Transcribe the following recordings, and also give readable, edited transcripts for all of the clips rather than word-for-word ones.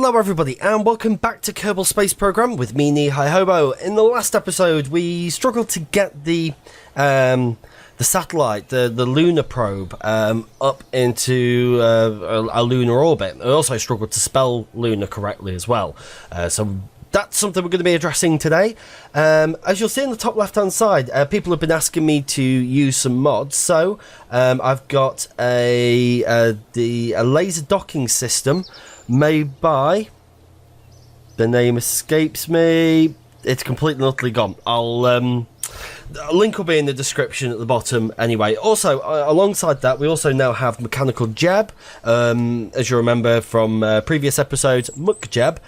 Hello everybody and welcome back to Kerbal Space Program with me, Hobo. In the last episode we struggled to get the satellite, the lunar probe, up into a lunar orbit. I also struggled to spell lunar correctly as well. So that's something we're going to be addressing today. As you'll see in the top left hand side, people have been asking me to use some mods. So I've got a laser docking system made by, the name escapes me, it's completely and utterly gone. A link will be in the description at the bottom anyway. Also, alongside that, we also now have mechanical jab, as you remember from previous episodes, muck jab.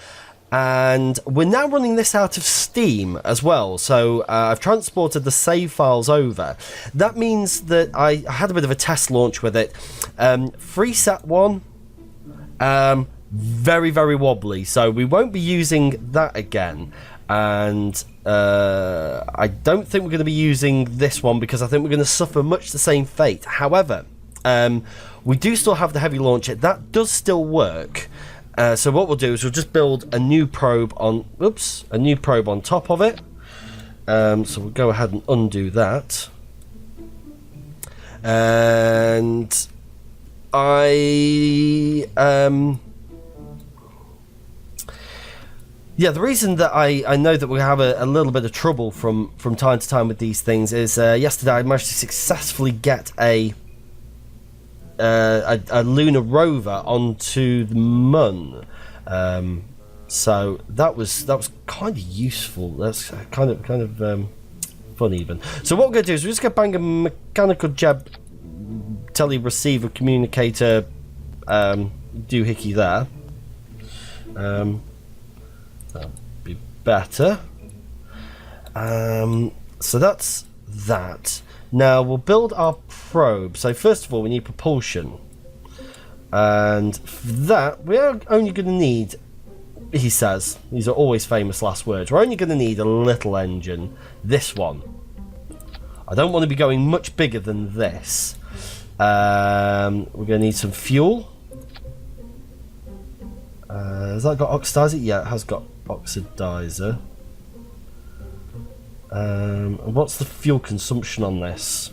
And we're now running this out of Steam as well, so I've transported the save files over. That means that I had a bit of a test launch with it. FreeSat 1, very, very wobbly, so we won't be using that again. And I don't think we're going to be using this one because I think we're going to suffer much the same fate. However, we do still have the heavy launcher. That does still work. So what we'll do is we'll just build a new probe on top of it. So we'll go ahead and undo that. And yeah, the reason that I know that we have a little bit of trouble from time to time with these things is yesterday I managed to successfully get a lunar rover onto the Mun. So that was kind of useful. That's kind of fun even. So what we're going to do is we're just going to bang a mechanical jab tele-receiver communicator doohickey there. That'll be better. So that's that. Now we'll build our probe. So first of all we need propulsion. And for that we are only going to need, he says, these are always famous last words, we're only going to need a little engine. This one. I don't want to be going much bigger than this. We're going to need some fuel. Has that got oxidizer? Yeah, it has got oxidizer. And what's the fuel consumption on this?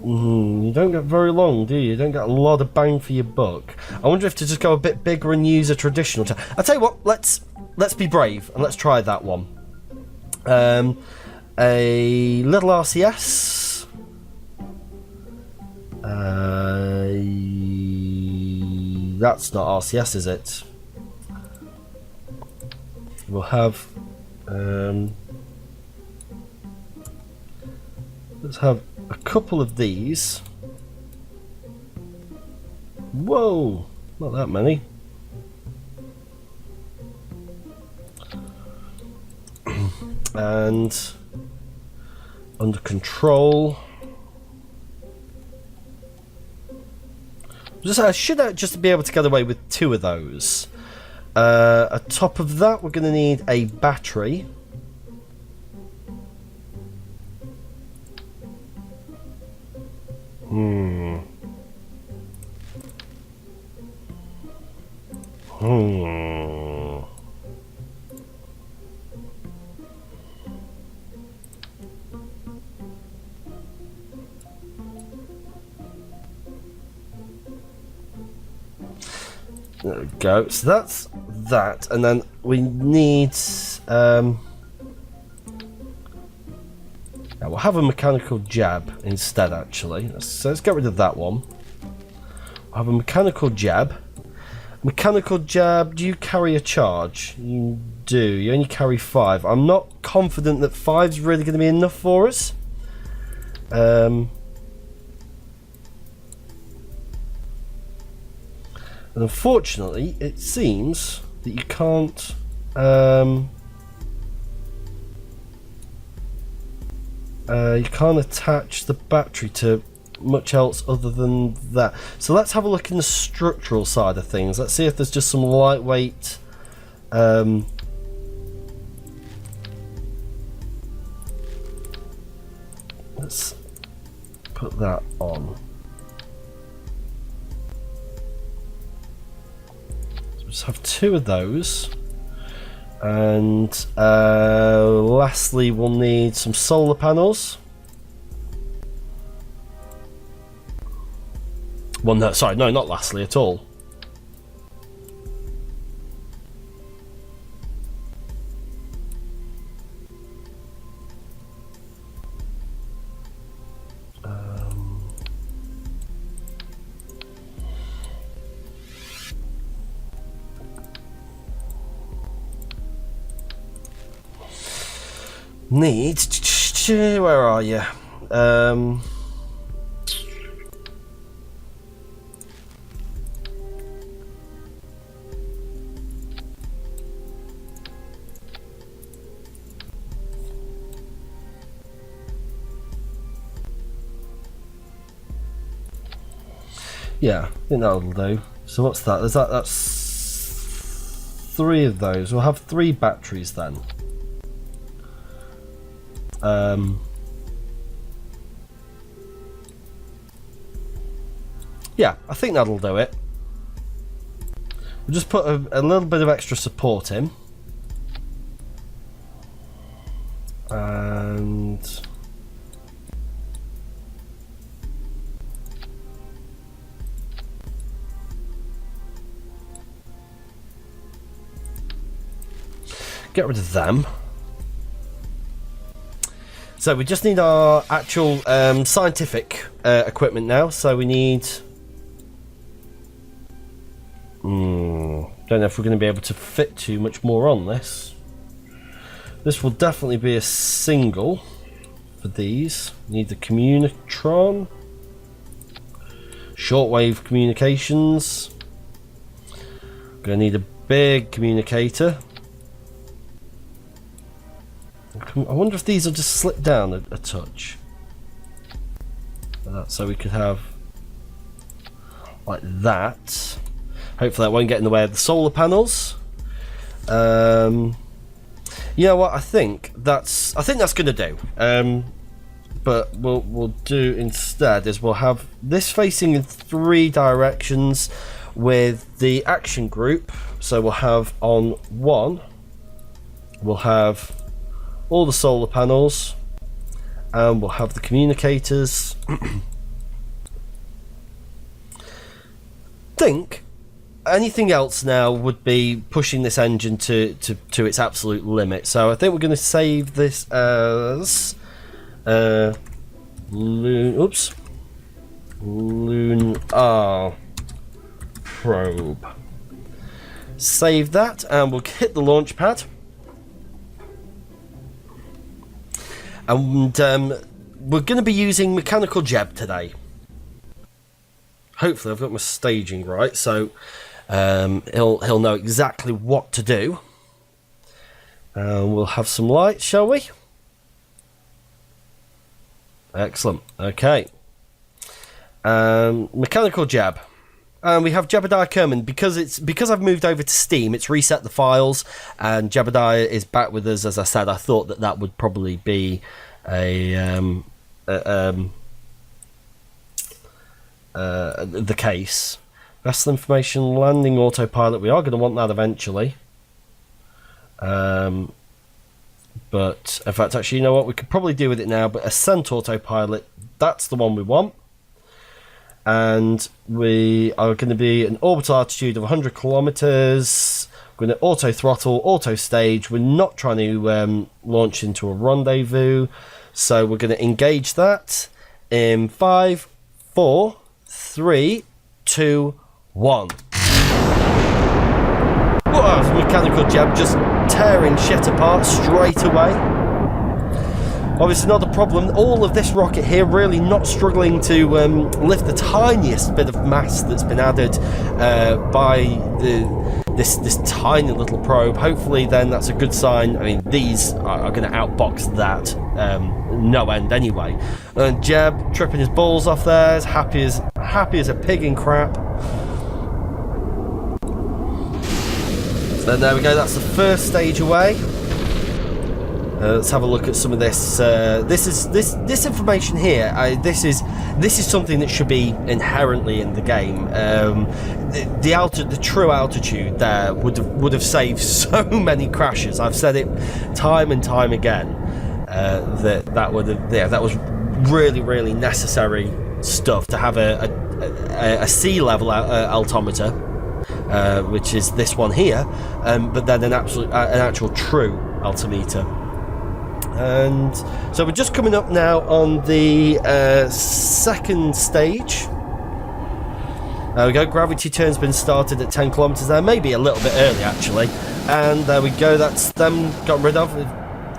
You don't get very long, do you? You don't get a lot of bang for your buck. I wonder if to just go a bit bigger and use a traditional I'll tell you what, let's be brave and let's try that one. A little RCS. That's not RCS, is it? We'll have let's have a couple of these. Whoa, not that many. And under control. I should just be able to get away with 2 of those. Atop of that, we're going to need a battery. There we go. So that's that, and then we need. Yeah, we'll have a mechanical jab instead. Actually, so let's get rid of that one. We'll have a mechanical jab. Mechanical jab. Do you carry a charge? You do. You only carry 5. I'm not confident that 5's really going to be enough for us. And unfortunately, it seems that you can't. You can't attach the battery to much else other than that. So let's have a look in the structural side of things. Let's see if there's just some lightweight. Let's put that on. Just have 2 of those. And lastly, we'll need some solar panels. Well, no, sorry, no, not lastly at all. Need, where are you? Yeah, I think that'll do. So what's that? That's 3 of those. We'll have 3 batteries then. Yeah, I think that'll do it. We'll just put a little bit of extra support in. And get rid of them. So we just need our actual scientific equipment now. So we need... don't know if we're going to be able to fit too much more on this. This will definitely be a single for these. We need the communitron. Shortwave communications. Going to need a big communicator. I wonder if these will just slip down a touch. So we could have like that. Hopefully that won't get in the way of the solar panels. You know what? I think that's going to do. But what we'll do instead is we'll have this facing in 3 directions with the action group. So we'll have on 1. We'll have all the solar panels, and we'll have the communicators. Think anything else now would be pushing this engine to its absolute limit. So I think we're going to save this as lunar probe. Save that, and we'll hit the launch pad. And we're going to be using mechanical jeb today. Hopefully I've got my staging right, so he'll know exactly what to do. We'll have some lights, shall we? Excellent. Okay. Mechanical jab. And we have Jebediah Kerman. Because I've moved over to Steam, it's reset the files, and Jebediah is back with us. As I said, I thought that would probably be the case. Vessel information, landing autopilot. We are going to want that eventually. But in fact, actually, you know what? We could probably do with it now. But ascent autopilot, that's the one we want. And we are going to be an orbital altitude of 100 kilometers. We're going to auto throttle, auto stage. We're not trying to launch into a rendezvous, so we're going to engage that in 5, 4, 3, 2, 1. Whoa, mechanical jab just tearing shit apart straight away. Obviously not the problem. All of this rocket here really not struggling to lift the tiniest bit of mass that's been added by this tiny little probe. Hopefully then that's a good sign. I mean, these are going to outbox that no end anyway. And Jeb tripping his balls off there, as happy as a pig in crap. So there we go, that's the first stage away. Let's have a look at some of this. This information here. This is something that should be inherently in the game. The true altitude there would have saved so many crashes. I've said it time and time again. That was really necessary stuff to have a sea level altimeter, which is this one here, but then an actual true altimeter. And so we're just coming up now on the second stage. There we go, gravity turn's been started at 10 kilometers there, maybe a little bit early actually. And there we go, that's them got rid of. We've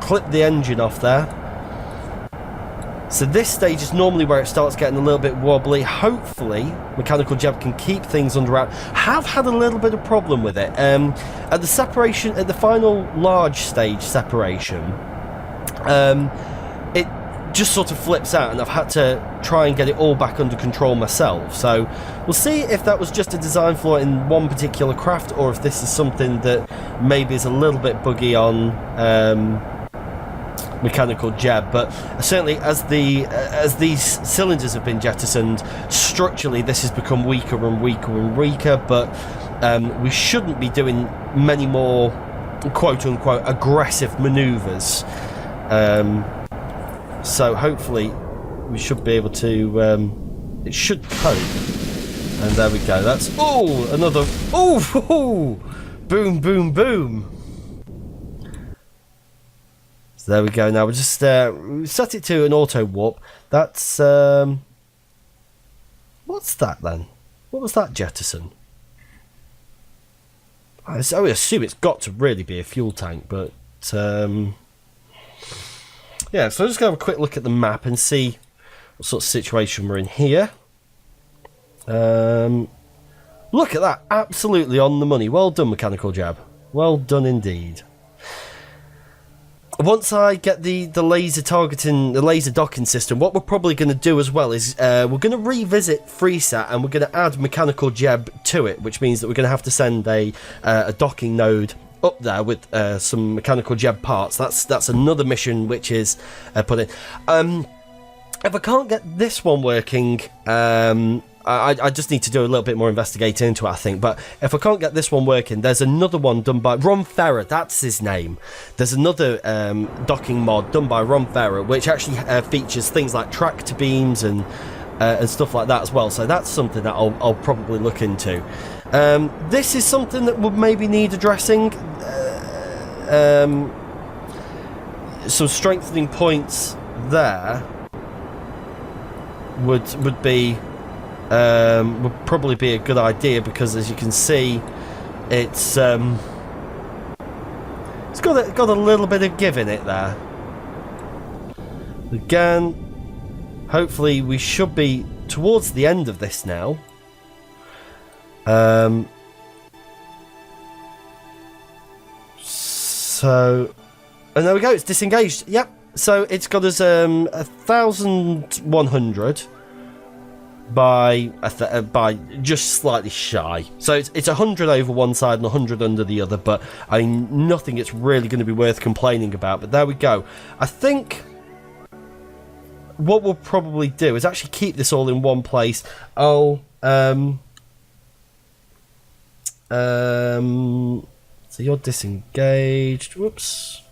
clipped the engine off there. So this stage is normally where it starts getting a little bit wobbly. Hopefully Mechanical Jeb can keep things under wraps. Have had a little bit of problem with it. At the separation, at the final large stage separation, it just sort of flips out, and I've had to try and get it all back under control myself. So we'll see if that was just a design flaw in one particular craft, or if this is something that maybe is a little bit buggy on Mechanical Jeb. But certainly as these cylinders have been jettisoned, structurally this has become weaker and weaker. But we shouldn't be doing many more quote unquote aggressive maneuvers. So hopefully we should be able to it should cope. And there we go, that's another boom So there we go. Now we'll just set it to an auto warp. That's what's that then? What was that jettison? I assume it's got to really be a fuel tank, but yeah, so I'm just going to have a quick look at the map and see what sort of situation we're in here. Look at that, absolutely on the money. Well done, Mechanical Jeb. Well done indeed. Once I get the laser targeting, the laser docking system, what we're probably going to do as well is we're going to revisit FreeSat, and we're going to add Mechanical Jeb to it, which means that we're going to have to send a docking node up there with some Mechanical Jeb parts. That's another mission which is put in. If I can't get this one working, I just need to do a little bit more investigating into it, I think. But if I can't get this one working, there's another one done by Ron Ferrer. That's his name. There's another docking mod done by Ron Ferrer, which actually features things like tractor beams and stuff like that as well. So that's something that I'll probably look into. This is something that would maybe need addressing. Some strengthening points there would probably be a good idea, because as you can see, it's got a little bit of give in it there. Again, hopefully we should be towards the end of this now. So, and there we go, it's disengaged. Yep, so it's got us 1,100 by just slightly shy. So it's 100 over one side and 100 under the other, but I mean, nothing it's really going to be worth complaining about. But there we go. I think what we'll probably do is actually keep this all in one place. So you're disengaged. Whoops.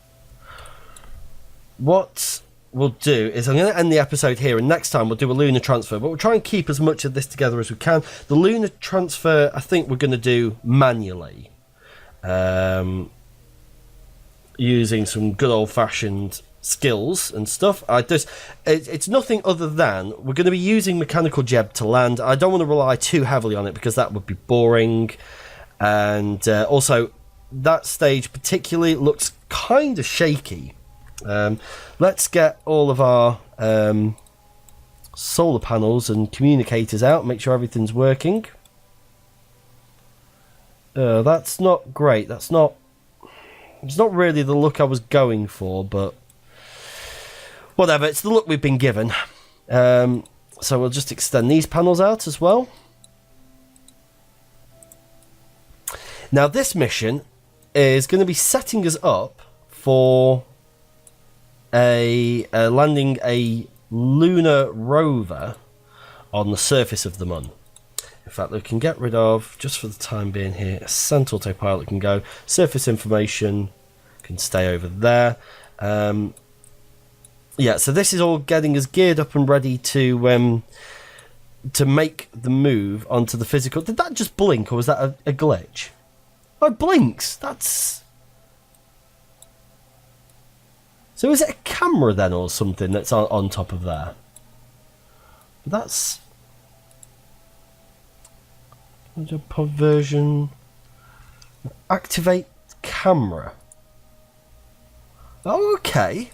What we'll do is I'm going to end the episode here, and next time we'll do a lunar transfer, but we'll try and keep as much of this together as we can. The lunar transfer, I think we're going to do manually, using some good old-fashioned skills and stuff. It's nothing other than we're going to be using Mechanical Jeb to land. I don't want to rely too heavily on it because that would be boring, and also that stage particularly looks kind of shaky. Let's get all of our solar panels and communicators out, make sure everything's working. That's not great. It's not really the look I was going for, but whatever, it's the look we've been given. So we'll just extend these panels out as well. Now this mission is going to be setting us up for landing a lunar rover on the surface of the Mun. In fact, we can get rid of, just for the time being here, ascent autopilot can go. Surface information can stay over there. Yeah, so this is all getting us geared up and ready to make the move onto the physical. Did that just blink, or was that a glitch? Oh, it blinks. That's... So is it a camera then, or something that's on top of there? That's... Pod version. Activate camera. Oh, okay.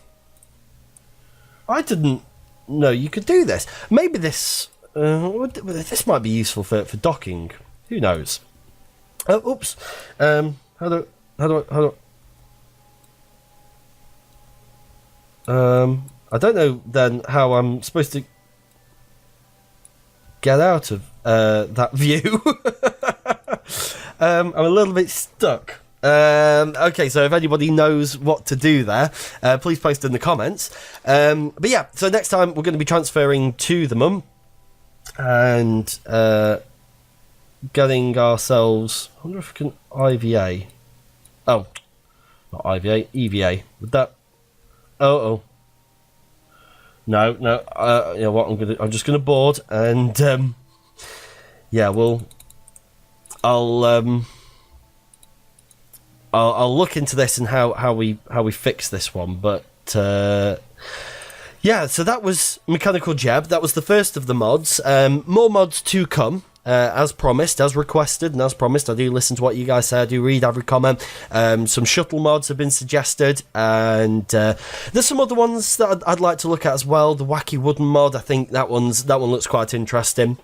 I didn't know you could do this. Maybe this this might be useful for docking. Who knows? Oh, oops. How do I don't know then how I'm supposed to get out of that view. I'm a little bit stuck. Okay, so if anybody knows what to do there, please post in the comments. But yeah, so next time we're going to be transferring to the Mun and getting ourselves... I wonder if we can IVA. Oh, not IVA, EVA. Would that... Oh. No. You know what? I'm just gonna board and yeah. I'll look into this and how we fix this one. But yeah. So that was Mechanical Jeb. That was the first of the mods. More mods to come. As promised, as requested, and as promised, I do listen to what you guys say. I do read every comment. Some shuttle mods have been suggested, and there's some other ones that I'd like to look at as well. The wacky wooden mod, I think that one looks quite interesting.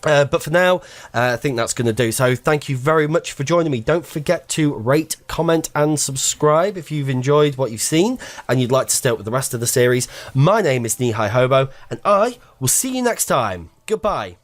But for now, I think that's going to do. So thank you very much for joining me. Don't forget to rate, comment, and subscribe if you've enjoyed what you've seen and you'd like to stay up with the rest of the series. My name is Hobo, and I will see you next time. Goodbye.